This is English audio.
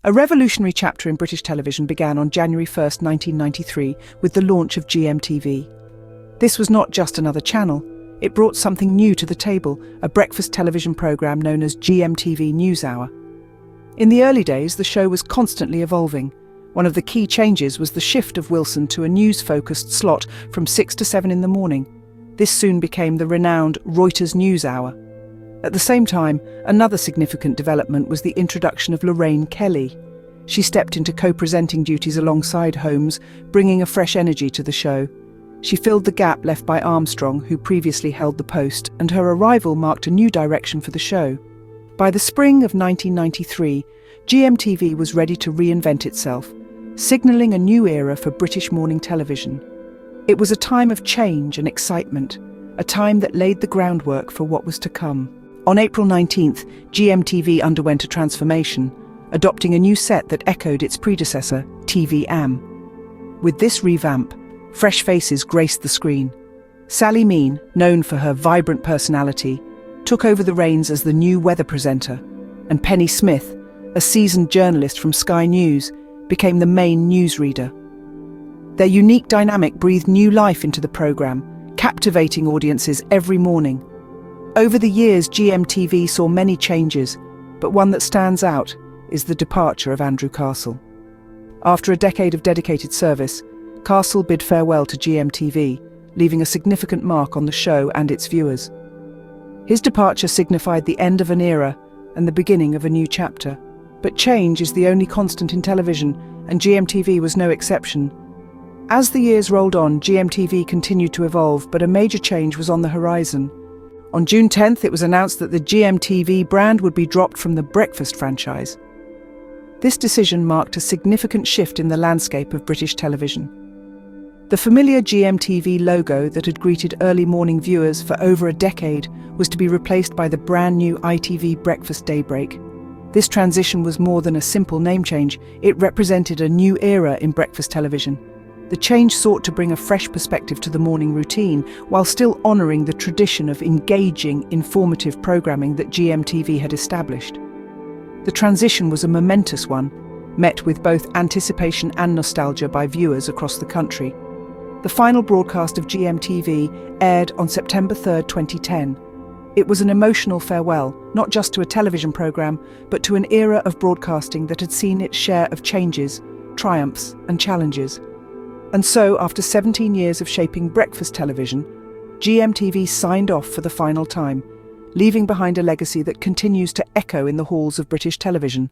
A revolutionary chapter in British television began on January 1st, 1993, with the launch of GMTV. This was not just another channel, it brought something new to the table, a breakfast television programme known as GMTV NewsHour. In the early days, the show was constantly evolving. One of the key changes was the shift of Wilson to a news-focused slot from 6 to 7 in the morning. This soon became the renowned Reuters NewsHour. At the same time, another significant development was the introduction of Lorraine Kelly. She stepped into co-presenting duties alongside Holmes, bringing a fresh energy to the show. She filled the gap left by Armstrong, who previously held the post, and her arrival marked a new direction for the show. By the spring of 1993, GMTV was ready to reinvent itself, signalling a new era for British morning television. It was a time of change and excitement, a time that laid the groundwork for what was to come. On April 19th, GMTV underwent a transformation, adopting a new set that echoed its predecessor, TV-Am. With this revamp, fresh faces graced the screen. Sally Mean, known for her vibrant personality, took over the reins as the new weather presenter, and Penny Smith, a seasoned journalist from Sky News, became the main newsreader. Their unique dynamic breathed new life into the programme, captivating audiences every morning. Over the years, GMTV saw many changes, but one that stands out is the departure of Andrew Castle. After a decade of dedicated service, Castle bid farewell to GMTV, leaving a significant mark on the show and its viewers. His departure signified the end of an era and the beginning of a new chapter. But change is the only constant in television, and GMTV was no exception. As the years rolled on, GMTV continued to evolve, but a major change was on the horizon. On June 10th, it was announced that the GMTV brand would be dropped from the Breakfast franchise. This decision marked a significant shift in the landscape of British television. The familiar GMTV logo that had greeted early morning viewers for over a decade was to be replaced by the brand new ITV Breakfast Daybreak. This transition was more than a simple name change, it represented a new era in breakfast television. The change sought to bring a fresh perspective to the morning routine, while still honouring the tradition of engaging, informative programming that GMTV had established. The transition was a momentous one, met with both anticipation and nostalgia by viewers across the country. The final broadcast of GMTV aired on September 3, 2010. It was an emotional farewell, not just to a television programme, but to an era of broadcasting that had seen its share of changes, triumphs and challenges. And so, after 17 years of shaping breakfast television, GMTV signed off for the final time, leaving behind a legacy that continues to echo in the halls of British television.